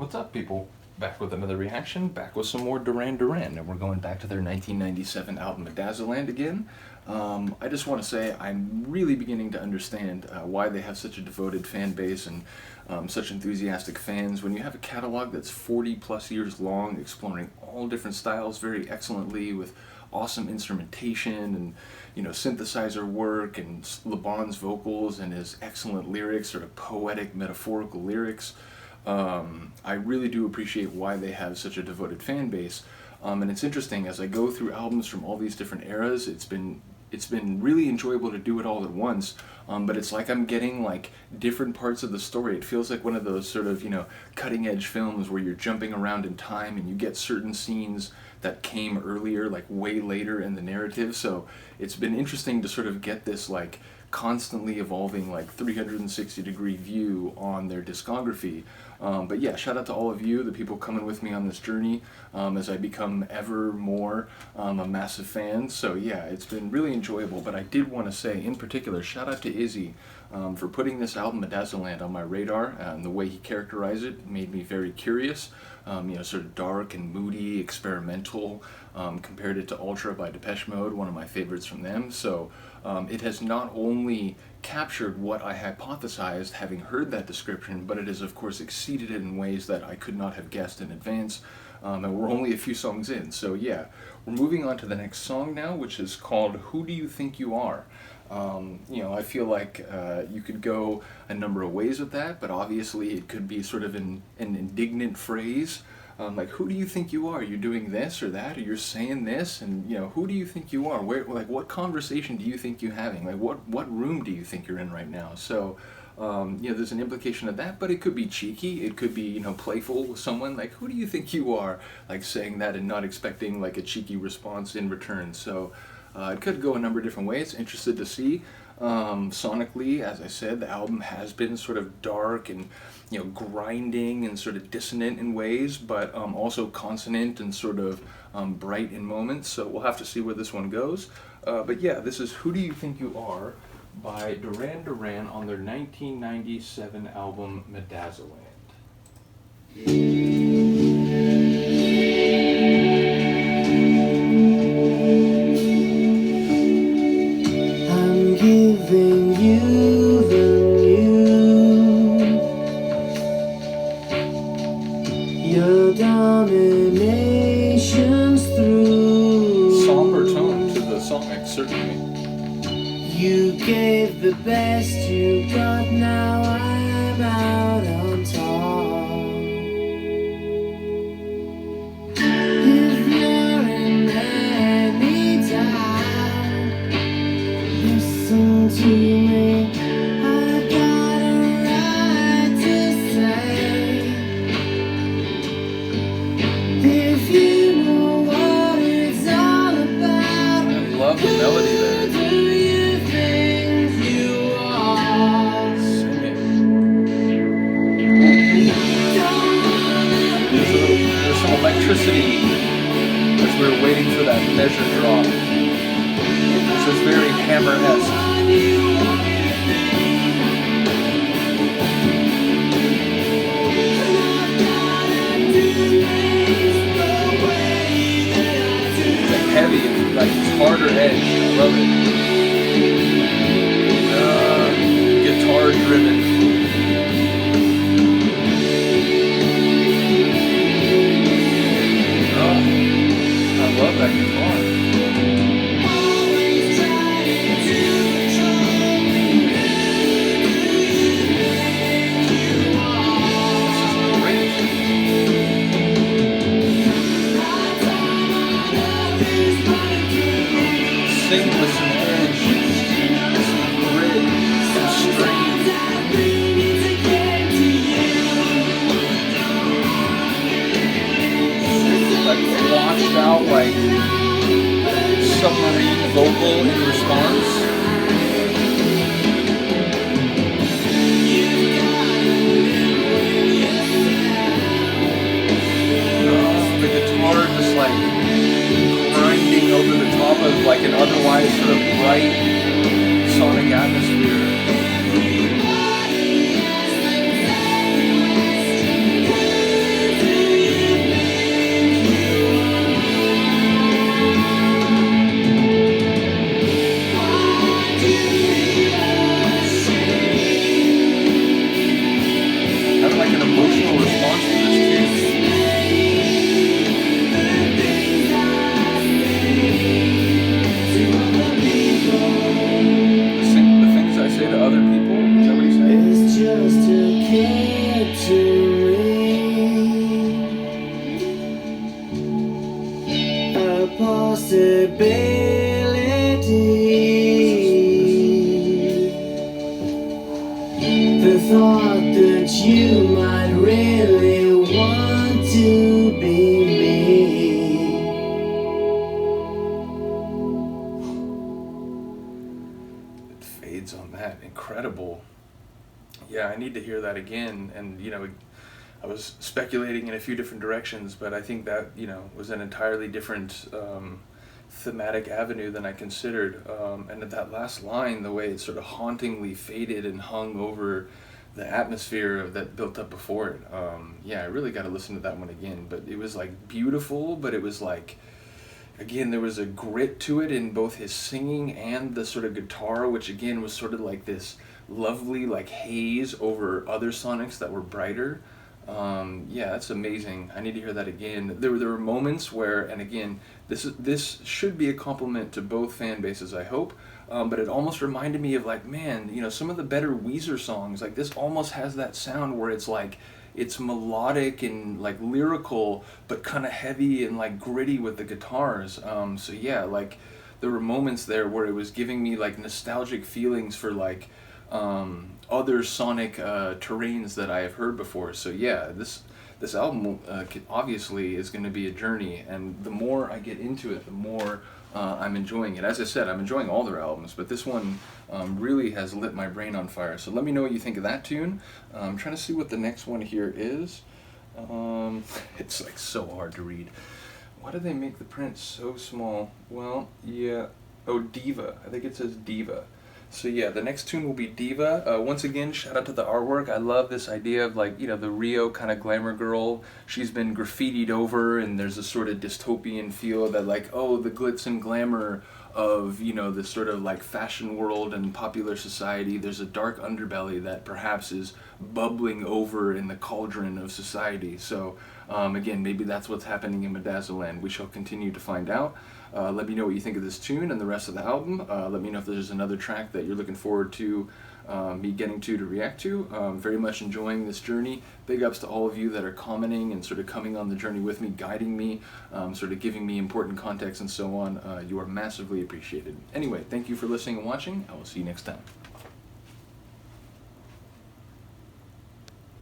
What's up, people? Back with another reaction, back with some more Duran Duran, and we're going back to their 1997 album Medazzaland again. I just want to say I'm really beginning to understand why they have such a devoted fan base and such enthusiastic fans. When you have a catalog that's 40 plus years long, exploring all different styles very excellently with awesome instrumentation and synthesizer work and LeBron's vocals and his excellent lyrics, sort of poetic, metaphorical lyrics. I really do appreciate why they have such a devoted fan base, and it's interesting as I go through albums from all these different eras. It's been really enjoyable to do it all at once, but it's like I'm getting like different parts of the story. It feels like one of those sort of cutting edge films where you're jumping around in time and you get certain scenes that came earlier, like way later in the narrative. So it's been interesting to sort of get this like constantly evolving like 360-degree view on their discography. But yeah, shout out to all of you, the people coming with me on this journey as I become ever more a massive fan. So yeah, it's been really enjoyable, but I did want to say in particular, shout out to Izzy for putting this album Medazzaland on my radar, and the way he characterized it made me very curious. Sort of dark and moody, experimental, compared it to Ultra by Depeche Mode, one of my favorites from them. So it has not only captured what I hypothesized having heard that description, but it has of course exceeded it in ways that I could not have guessed in advance, and we're only a few songs in. So yeah, we're moving on to the next song now, which is called Who Do You Think You Are? I feel like you could go a number of ways with that, but obviously it could be sort of an indignant phrase, like, who do you think you are? You're doing this or that, or you're saying this, and who do you think you are? What conversation do you think you're having? Like, what room do you think you're in right now? So, there's an implication of that, but it could be cheeky, it could be, playful with someone, like, who do you think you are? Like, saying that and not expecting, like, a cheeky response in return. So, it could go a number of different ways. Interested to see. Sonically, as I said, the album has been sort of dark and grinding and sort of dissonant in ways, but also consonant and sort of bright in moments. So we'll have to see where this one goes. But yeah, this is Who Do You Think You Are by Duran Duran on their 1997 album Medazzaland. Giving you the news, your domination's through. Somber tone to the song, certainly. You gave the best you got, now I'm out on top. If you're in any doubt, listen to me, I've got a right to say. If you know what it's all about, I love the melody there. who do you think you are? Sing it. Don't There's some electricity as we're waiting for that measure drop. This is very Hammer-esque. It's like heavy, like it's harder edge. I love it. Guitar driven. Oh, I love that guitar. Sing with some edge, some grit, some strength. Like washed out, like submarine vocal in response. The guitar just like grinding over the top of like an otherwise sort of bright sonic atmosphere. The thought that you might really want to be me. It fades on that. Incredible. Yeah, I need to hear that again. And, I was speculating in a few different directions, but I think that, was an entirely different thematic avenue than I considered. And that last line, the way it sort of hauntingly faded and hung over the atmosphere that built up before it. Yeah, I really got to listen to that one again. But it was like beautiful, but it was like, again, there was a grit to it in both his singing and the sort of guitar, which again was sort of like this lovely like haze over other sonics that were brighter. Yeah, that's amazing. I need to hear that again. There were moments where, and again, this should be a compliment to both fan bases, I hope. But it almost reminded me of like, man, some of the better Weezer songs. Like this almost has that sound where it's like it's melodic and like lyrical, but kind of heavy and like gritty with the guitars. So yeah, like there were moments there where it was giving me like nostalgic feelings for like other sonic terrains that I have heard before. So yeah, this album obviously is going to be a journey, and the more I get into it, the more I'm enjoying it. As I said, I'm enjoying all their albums, but this one really has lit my brain on fire. So let me know what you think of that tune. I'm trying to see what the next one here is. It's like so hard to read. Why do they make the print so small? Well, yeah. Oh, Diva. I think it says Diva. So yeah, the next tune will be Diva. Once again, shout out to the artwork. I love this idea of like, the Rio kind of glamour girl. She's been graffitied over, and there's a sort of dystopian feel that like, oh, the glitz and glamour of, the sort of like fashion world and popular society. There's a dark underbelly that perhaps is bubbling over in the cauldron of society. So again, maybe that's what's happening in Medazzaland. We shall continue to find out. Let me know what you think of this tune and the rest of the album. Let me know if there's another track that you're looking forward to me getting to react to. Very much enjoying this journey. Big ups to all of you that are commenting and sort of coming on the journey with me, guiding me, sort of giving me important context and so on. You are massively appreciated. Anyway, thank you for listening and watching. I will see you next time.